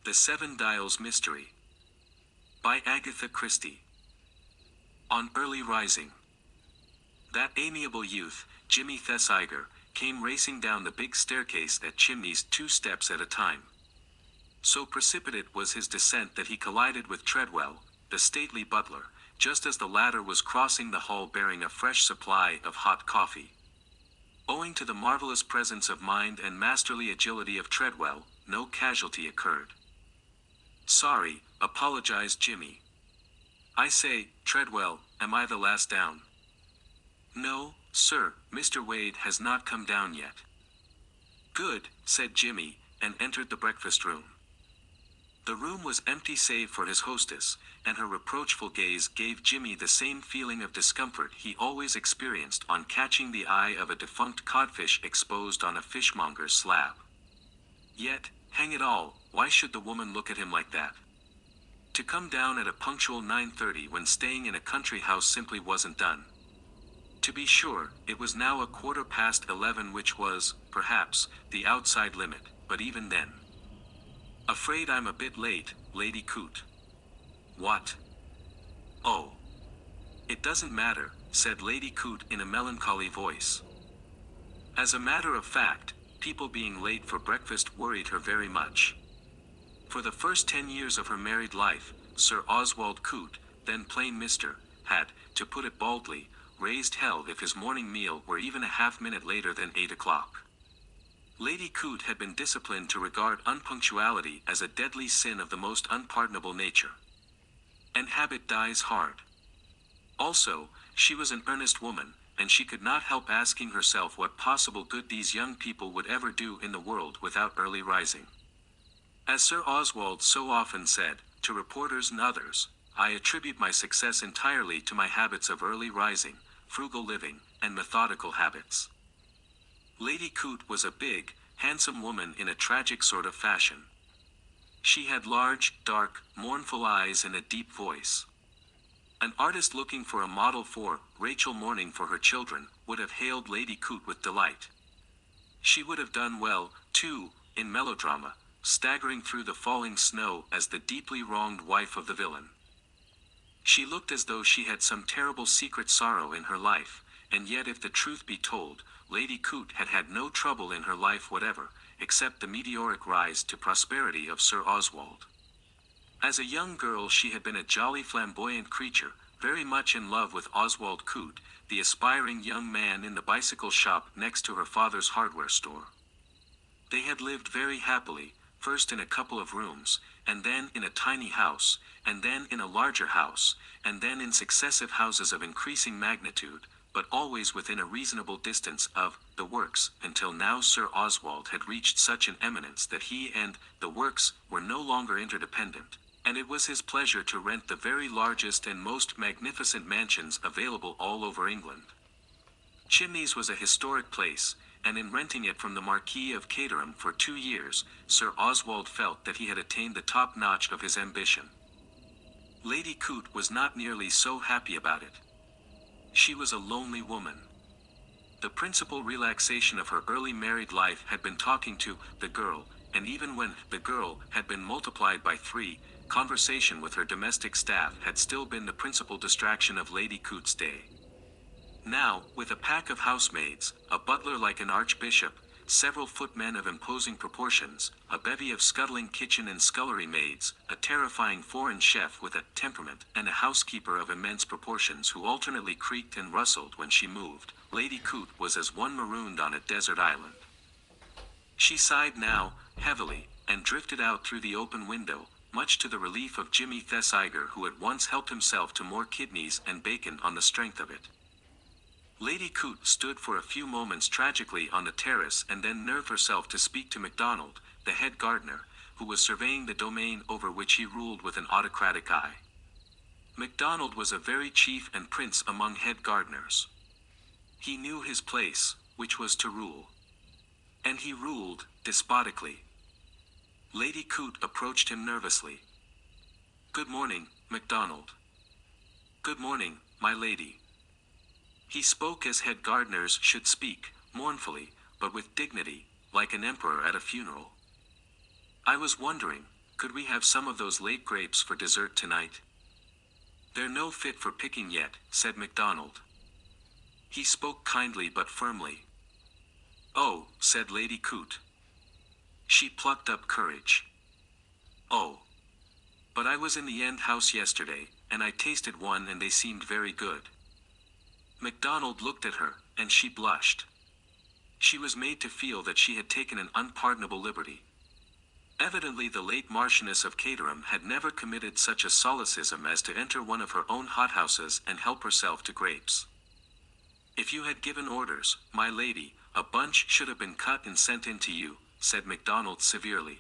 The Seven Dials Mystery. By Agatha Christie. On early rising. That amiable youth, Jimmy Thesiger, came racing down the big staircase at Chimneys 2 steps at a time. So precipitate was his descent that he collided with Treadwell, the stately butler, just as the latter was crossing the hall bearing a fresh supply of hot coffee. Owing to the marvelous presence of mind and masterly agility of Treadwell, no casualty occurred. "Sorry," apologized Jimmy. "I say, Treadwell, am I the last down?" "No, sir, Mr. Wade has not come down yet." "Good," said Jimmy, and entered the breakfast room. The room was empty save for his hostess, and her reproachful gaze gave Jimmy the same feeling of discomfort he always experienced on catching the eye of a defunct codfish exposed on a fishmonger's slab. Yet, hang it all, why should the woman look at him like that? To come down at a punctual 9:30 when staying in a country house simply wasn't done. To be sure, it was now 11:15, which was, perhaps, the outside limit, but even then. "Afraid I'm a bit late, Lady Coote." "What?" "Oh. It doesn't matter," said Lady Coote in a melancholy voice. As a matter of fact, people being late for breakfast worried her very much. For the first 10 years of her married life, Sir Oswald Coote, then plain Mr., had, to put it baldly, raised hell if his morning meal were even a half-minute later than 8 o'clock. Lady Coote had been disciplined to regard unpunctuality as a deadly sin of the most unpardonable nature. And habit dies hard. Also, she was an earnest woman, and she could not help asking herself what possible good these young people would ever do in the world without early rising. As Sir Oswald so often said, to reporters and others, "I attribute my success entirely to my habits of early rising, frugal living, and methodical habits." Lady Coote was a big, handsome woman in a tragic sort of fashion. She had large, dark, mournful eyes and a deep voice. An artist looking for a model for Rachel mourning for her children would have hailed Lady Coote with delight. She would have done well, too, in melodrama, staggering through the falling snow as the deeply wronged wife of the villain. She looked as though she had some terrible secret sorrow in her life, and yet if the truth be told, Lady Coote had had no trouble in her life whatever, except the meteoric rise to prosperity of Sir Oswald. As a young girl she had been a jolly flamboyant creature, very much in love with Oswald Coote, the aspiring young man in the bicycle shop next to her father's hardware store. They had lived very happily, first in a couple of rooms, and then in a tiny house, and then in a larger house, and then in successive houses of increasing magnitude, but always within a reasonable distance of the works, until now Sir Oswald had reached such an eminence that he and the works were no longer interdependent, and it was his pleasure to rent the very largest and most magnificent mansions available all over England. Chimneys was a historic place, and in renting it from the Marquis of Caterham for 2 years, Sir Oswald felt that he had attained the top notch of his ambition. Lady Coote was not nearly so happy about it. She was a lonely woman. The principal relaxation of her early married life had been talking to the girl, and even when the girl had been multiplied by 3, conversation with her domestic staff had still been the principal distraction of Lady Coote's day. Now, with a pack of housemaids, a butler like an archbishop, several footmen of imposing proportions, a bevy of scuttling kitchen and scullery maids, a terrifying foreign chef with a temperament, and a housekeeper of immense proportions who alternately creaked and rustled when she moved, Lady Coote was as one marooned on a desert island. She sighed now, heavily, and drifted out through the open window, much to the relief of Jimmy Thesiger, who at once helped himself to more kidneys and bacon on the strength of it. Lady Coote stood for a few moments tragically on the terrace and then nerved herself to speak to MacDonald, the head gardener, who was surveying the domain over which he ruled with an autocratic eye. MacDonald was a very chief and prince among head gardeners. He knew his place, which was to rule. And he ruled, despotically. Lady Coote approached him nervously. "Good morning, MacDonald." "Good morning, my lady." He spoke as head gardeners should speak, mournfully, but with dignity, like an emperor at a funeral. "I was wondering, could we have some of those late grapes for dessert tonight? They're no fit for picking yet, said MacDonald. He spoke kindly but firmly. Oh, said Lady Coote. She plucked up courage. Oh. But I was in the end house yesterday, and I tasted one and they seemed very good. MacDonald looked at her, and she blushed. She was made to feel that she had taken an unpardonable liberty. Evidently the late Marchioness of Caterham had never committed such a solecism as to enter one of her own hothouses and help herself to grapes. If you had given orders, my lady, a bunch should have been cut and sent in to you, said MacDonald severely.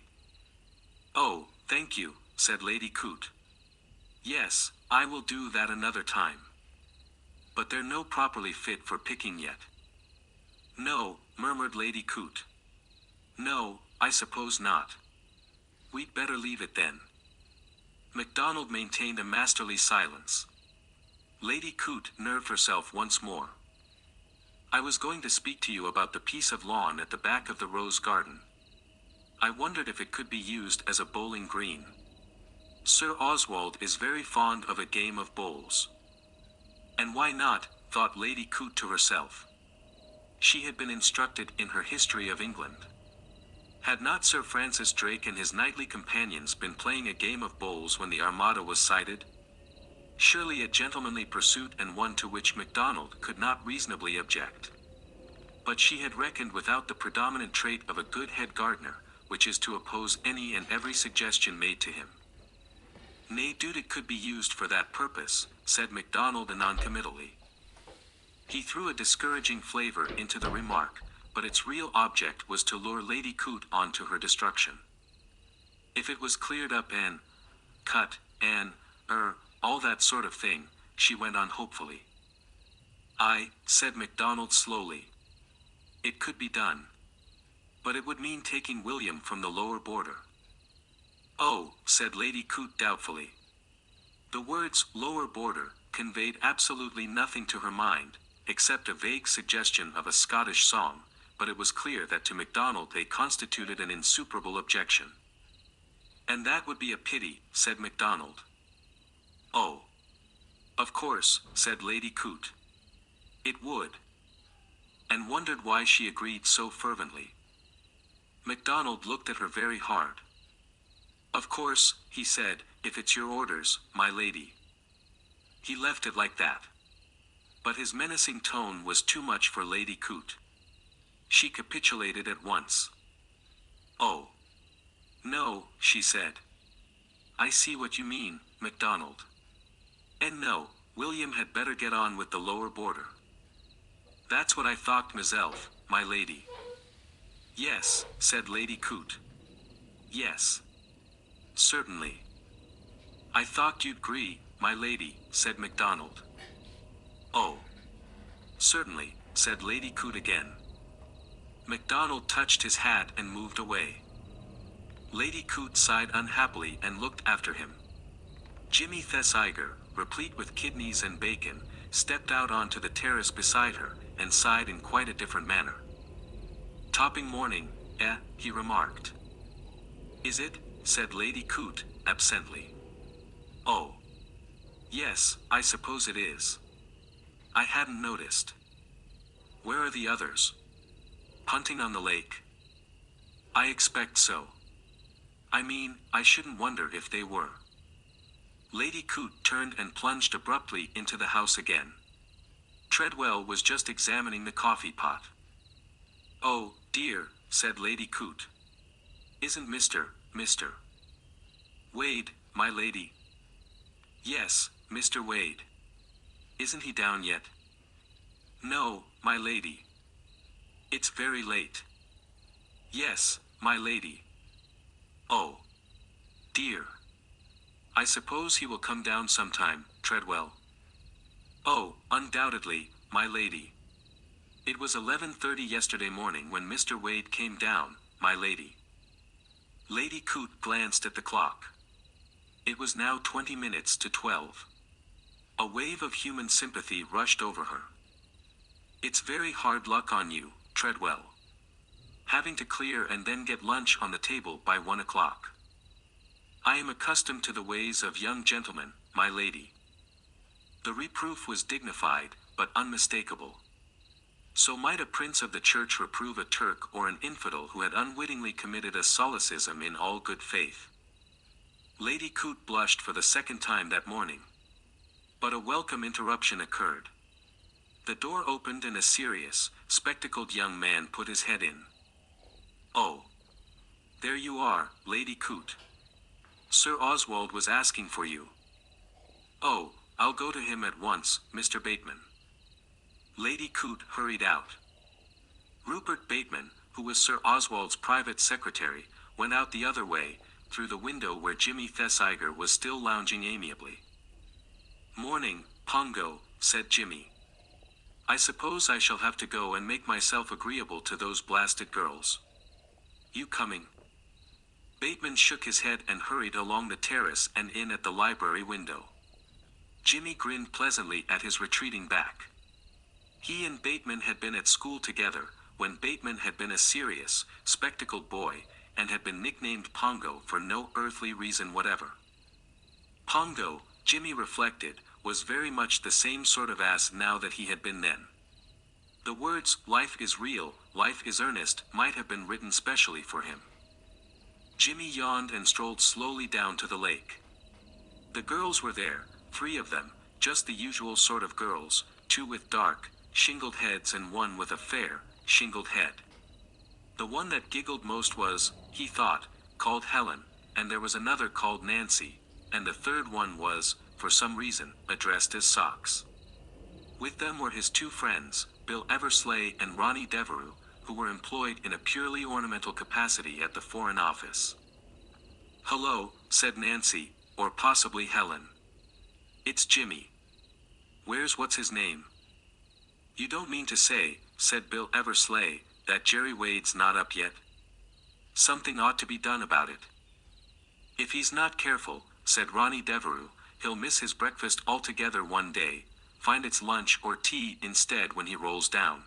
Oh, thank you, said Lady Coote. Yes, I will do that another time. But they're no properly fit for picking yet. No, murmured Lady Coote. No, I suppose not. We'd better leave it then. MacDonald maintained a masterly silence. Lady Coote nerved herself once more. I was going to speak to you about the piece of lawn at the back of the rose garden. I wondered if it could be used as a bowling green. Sir Oswald is very fond of a game of bowls. And why not, thought Lady Coote to herself. She had been instructed in her history of England. Had not Sir Francis Drake and his knightly companions been playing a game of bowls when the Armada was sighted? Surely a gentlemanly pursuit and one to which MacDonald could not reasonably object. But she had reckoned without the predominant trait of a good head gardener, which is to oppose any and every suggestion made to him. Nay, it could be used for that purpose, said MacDonald noncommittally. He threw a discouraging flavor into the remark, but its real object was to lure Lady Coote on to her destruction. If it was cleared up and cut, and, all that sort of thing, she went on hopefully. Aye, said MacDonald slowly. It could be done. But it would mean taking William from the lower border. Oh, said Lady Coote doubtfully. The words lower border conveyed absolutely nothing to her mind, except a vague suggestion of a Scottish song, but it was clear that to MacDonald they constituted an insuperable objection. And that would be a pity, said MacDonald. Oh. Of course, said Lady Coote. It would. And wondered why she agreed so fervently. MacDonald looked at her very hard. Of course, he said, if it's your orders, my lady. He left it like that. But his menacing tone was too much for Lady Coote. She capitulated at once. Oh. No, she said. I see what you mean, MacDonald. And no, William had better get on with the lower border. That's what I thought myself, my lady. Yes, said Lady Coote. Yes. Certainly. I thought you'd agree, my lady, said MacDonald. Oh. Certainly, said Lady Coote again. MacDonald touched his hat and moved away. Lady Coote sighed unhappily and looked after him. Jimmy Thesiger, replete with kidneys and bacon, stepped out onto the terrace beside her, and sighed in quite a different manner. Topping morning, he remarked. Is it? Said Lady Coote, absently. Oh. Yes, I suppose it is. I hadn't noticed. Where are the others? Punting on the lake? I expect so. I mean, I shouldn't wonder if they were. Lady Coote turned and plunged abruptly into the house again. Treadwell was just examining the coffee pot. Oh, dear, said Lady Coote. Isn't Mr. Wade, my lady? Yes, Mr. Wade. Isn't he down yet? No, my lady. It's very late. Yes, my lady. Oh. Dear. I suppose he will come down sometime, Treadwell. Oh, undoubtedly, my lady. It was 11:30 yesterday morning when Mr. Wade came down, my lady. Lady Coote glanced at the clock. It was now 20 minutes to 12. A wave of human sympathy rushed over her. It's very hard luck on you, Treadwell. Having to clear and then get lunch on the table by 1 o'clock. I am accustomed to the ways of young gentlemen, my lady. The reproof was dignified, but unmistakable. So might a prince of the church reprove a Turk or an infidel who had unwittingly committed a solecism in all good faith. Lady Coote blushed for the second time that morning. But a welcome interruption occurred. The door opened and a serious, spectacled young man put his head in. "Oh, there you are, Lady Coote. Sir Oswald was asking for you." "Oh, I'll go to him at once, Mr. Bateman." Lady Coote hurried out. Rupert Bateman, who was Sir Oswald's private secretary, went out the other way, through the window where Jimmy Thesiger was still lounging amiably. "Morning, Pongo," said Jimmy. "I suppose I shall have to go and make myself agreeable to those blasted girls. You coming?" Bateman shook his head and hurried along the terrace and in at the library window. Jimmy grinned pleasantly at his retreating back. He and Bateman had been at school together, when Bateman had been a serious, spectacled boy, and had been nicknamed Pongo for no earthly reason whatever. Pongo, Jimmy reflected, was very much the same sort of ass now that he had been then. The words, "life is real, life is earnest," might have been written specially for him. Jimmy yawned and strolled slowly down to the lake. The girls were there, 3 of them, just the usual sort of girls, 2 with dark, shingled heads and 1 with a fair, shingled head. The one that giggled most was, he thought, called Helen, and there was another called Nancy, and the third one was, for some reason, addressed as Socks. With them were his 2 friends, Bill Eversleigh and Ronny Devereux, who were employed in a purely ornamental capacity at the Foreign Office. "Hello," said Nancy, or possibly Helen. "It's Jimmy." "Where's what's his name?" "You don't mean to say," said Bill Eversleigh, "that Gerry Wade's not up yet? Something ought to be done about it." "If he's not careful," said Ronny Devereux, "he'll miss his breakfast altogether one day, find it's lunch or tea instead when he rolls down."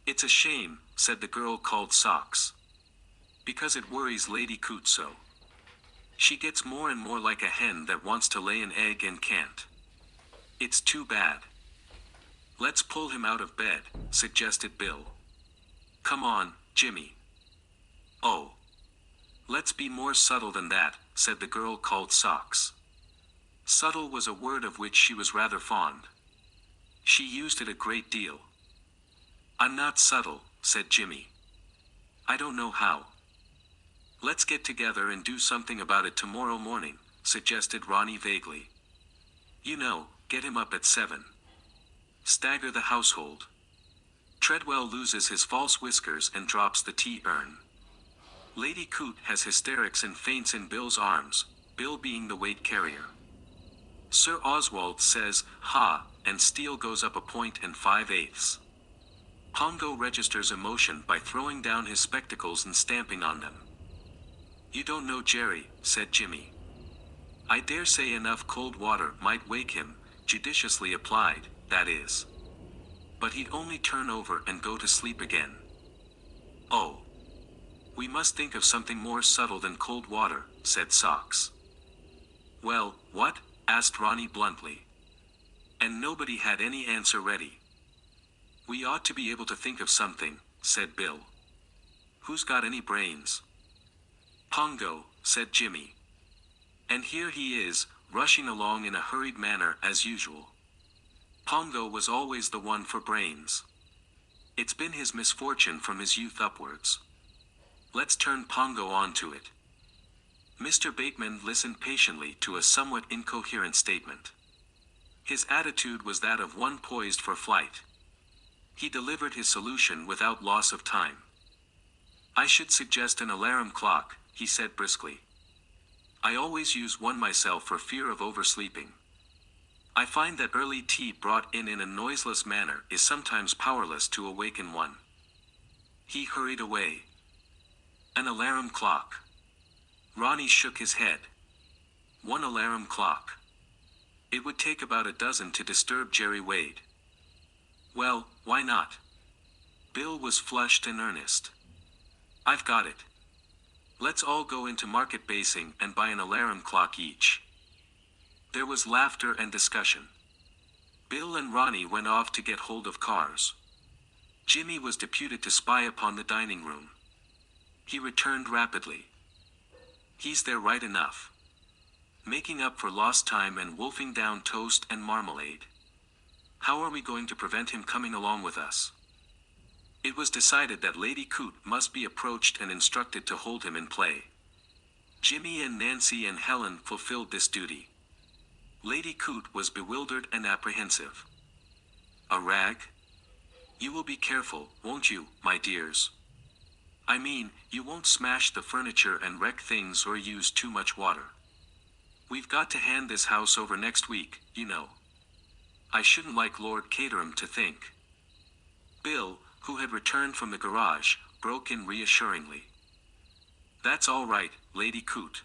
"It's a shame," said the girl called Socks. "Because it worries Lady Coote so. She gets more and more like a hen that wants to lay an egg and can't. It's too bad." "Let's pull him out of bed," suggested Bill. "Come on, Jimmy." "Oh. Let's be more subtle than that," said the girl called Socks. Subtle was a word of which she was rather fond. She used it a great deal. "I'm not subtle," said Jimmy. "I don't know how." "Let's get together and do something about it tomorrow morning," suggested Ronny vaguely. "You know, get him up at 7. Stagger the household. Treadwell loses his false whiskers and drops the tea urn. Lady Coote has hysterics and faints in Bill's arms, Bill being the weight carrier. Sir Oswald says, 'Ha,' and steel goes up a point and 5/8. Pongo registers emotion by throwing down his spectacles and stamping on them. "You don't know Gerry," said Jimmy. "I dare say enough cold water might wake him, judiciously applied, that is. But he'd only turn over and go to sleep again." "Oh. We must think of something more subtle than cold water," said Socks. "Well, what?" asked Ronny bluntly. And nobody had any answer ready. "We ought to be able to think of something," said Bill. "Who's got any brains?" "Pongo," said Jimmy. "And here he is, rushing along in a hurried manner as usual. Pongo was always the one for brains. It's been his misfortune from his youth upwards. Let's turn Pongo on to it." Mr. Bateman listened patiently to a somewhat incoherent statement. His attitude was that of one poised for flight. He delivered his solution without loss of time. "I should suggest an alarm clock," he said briskly. "I always use one myself for fear of oversleeping. I find that early tea brought in a noiseless manner is sometimes powerless to awaken one." He hurried away. An alarm clock. Ronny shook his head. One alarm clock. It would take about a dozen to disturb Gerry Wade. "Well, why not?" Bill was flushed and earnest. "I've got it. Let's all go into market basing and buy an alarm clock each. There was laughter and discussion. Bill and Ronny went off to get hold of cars. Jimmy was deputed to spy upon the dining room. He returned rapidly. He's there right enough. Making up for lost time and wolfing down toast and marmalade. How are we going to prevent him coming along with us? It was decided that Lady Coote must be approached and instructed to hold him in play. Jimmy and Nancy and Helen fulfilled this duty. Lady Coote was bewildered and apprehensive. A rag? You will be careful, won't you, my dears? I mean, you won't smash the furniture and wreck things or use too much water. We've got to hand this house over next week, you know. I shouldn't like Lord Caterham to think. Bill, who had returned from the garage, broke in reassuringly. That's all right, Lady Coote.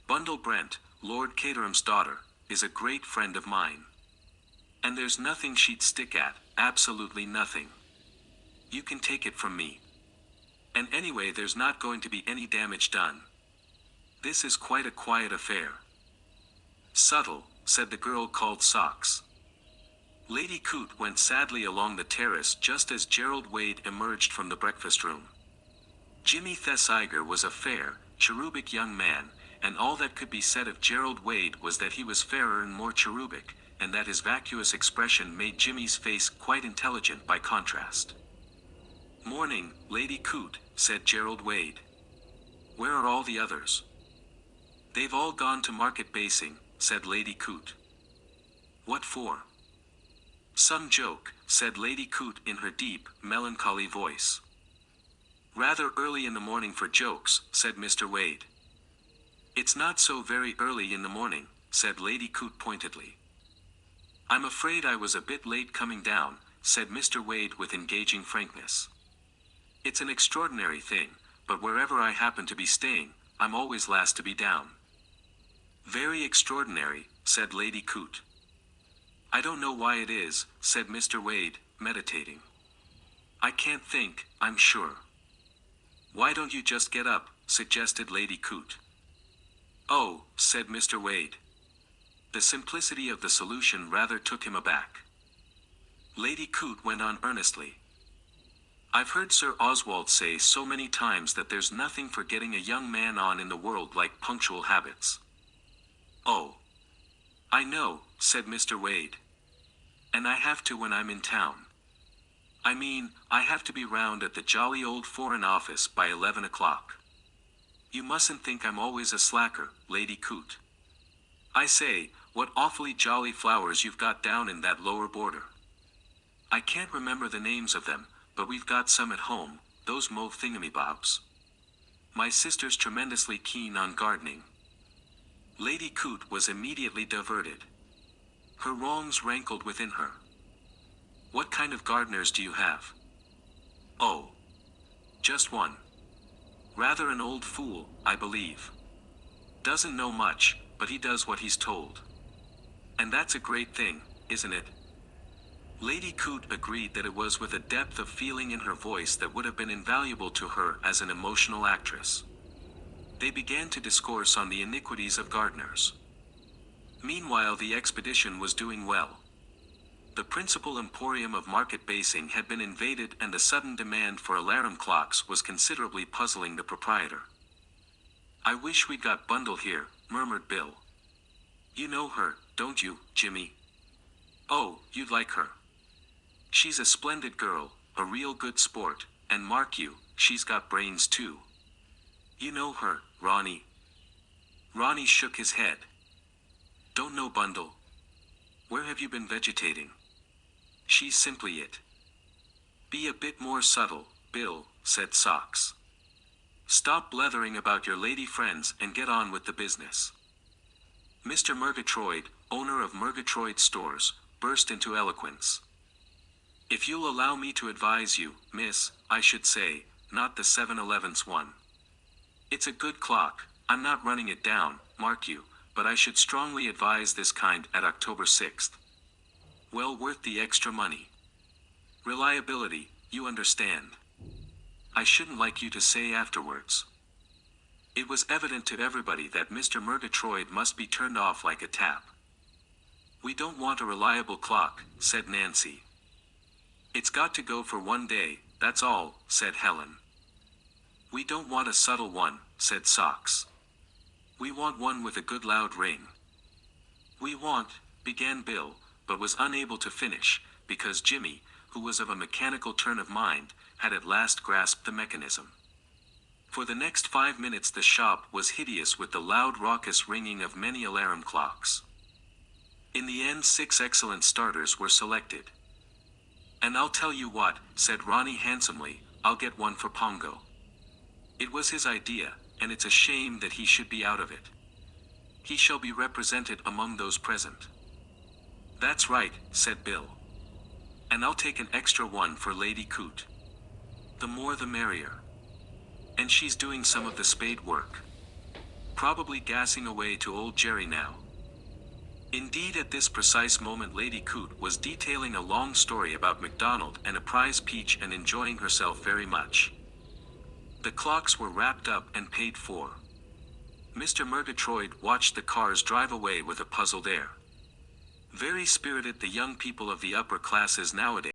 Bundle Brent, Lord Caterham's daughter, is a great friend of mine. And there's nothing she'd stick at, absolutely nothing. You can take it from me. And anyway, there's not going to be any damage done. This is quite a quiet affair. Subtle, said the girl called Socks. Lady Coote went sadly along the terrace just as Gerry Wade emerged from the breakfast room. Jimmy Thesiger was a fair, cherubic young man, and all that could be said of Gerry Wade was that he was fairer and more cherubic, and that his vacuous expression made Jimmy's face quite intelligent by contrast. Morning, Lady Coote, said Gerry Wade. Where are all the others? They've all gone to market basing, said Lady Coote. What for? Some joke, said Lady Coote in her deep, melancholy voice. Rather early in the morning for jokes, said Mr. Wade. It's not so very early in the morning, said Lady Coote pointedly. I'm afraid I was a bit late coming down, said Mr. Wade with engaging frankness. It's an extraordinary thing, but wherever I happen to be staying, I'm always last to be down. Very extraordinary, said Lady Coote. I don't know why it is, said Mr. Wade, meditating. I can't think, I'm sure. Why don't you just get up, suggested Lady Coote. Oh, said Mr. Wade. The simplicity of the solution rather took him aback. Lady Coote went on earnestly. I've heard Sir Oswald say so many times that there's nothing for getting a young man on in the world like punctual habits. Oh. I know, said Mr. Wade. And I have to when I'm in town. I mean, I have to be round at the jolly old Foreign Office by 11 o'clock. You mustn't think I'm always a slacker, Lady Coote. I say, what awfully jolly flowers you've got down in that lower border. I can't remember the names of them, but we've got some at home, those mauve thingamybobs. My sister's tremendously keen on gardening. Lady Coote was immediately diverted. Her wrongs rankled within her. What kind of gardeners do you have? Oh. Just one. Rather an old fool, I believe. Doesn't know much, but he does what he's told. And that's a great thing, isn't it? Lady Coote agreed that it was with a depth of feeling in her voice that would have been invaluable to her as an emotional actress. They began to discourse on the iniquities of gardeners. Meanwhile, the expedition was doing well. The principal emporium of market basing had been invaded, and the sudden demand for alarum clocks was considerably puzzling the proprietor. I wish we'd got Bundle here, murmured Bill. You know her, don't you, Jimmy? Oh, you'd like her. She's a splendid girl, a real good sport, and mark you, she's got brains too. You know her, Ronny. Ronny shook his head. Don't know Bundle. Where have you been vegetating? She's simply it. Be a bit more subtle, Bill, said Socks. Stop blethering about your lady friends and get on with the business. Mr. Murgatroyd, owner of Murgatroyd Stores, burst into eloquence. If you'll allow me to advise you, miss, I should say, not the 7/11th one. It's a good clock, I'm not running it down, mark you, but I should strongly advise this kind at October 6th. Well worth the extra money. Reliability, you understand. I shouldn't like you to say afterwards. It was evident to everybody that Mr. Murgatroyd must be turned off like a tap. "We don't want a reliable clock," said Nancy. "It's got to go for one day, that's all," said Helen. "We don't want a subtle one," said Socks. "We want one with a good loud ring." "We want," began Bill, but was unable to finish, because Jimmy, who was of a mechanical turn of mind, had at last grasped the mechanism. For the next 5 minutes the shop was hideous with the loud raucous ringing of many alarum clocks. In the end 6 excellent starters were selected. "And I'll tell you what," said Ronny handsomely, "I'll get one for Pongo. It was his idea, and it's a shame that he should be out of it. He shall be represented among those present." "That's right," said Bill. "And I'll take an extra one for Lady Coote. The more the merrier. And she's doing some of the spade work. Probably gassing away to old Gerry now." Indeed, at this precise moment Lady Coote was detailing a long story about MacDonald and a prize peach and enjoying herself very much. The clocks were wrapped up and paid for. Mr. Murgatroyd watched the cars drive away with a puzzled air. Very spirited, the young people of the upper classes nowadays.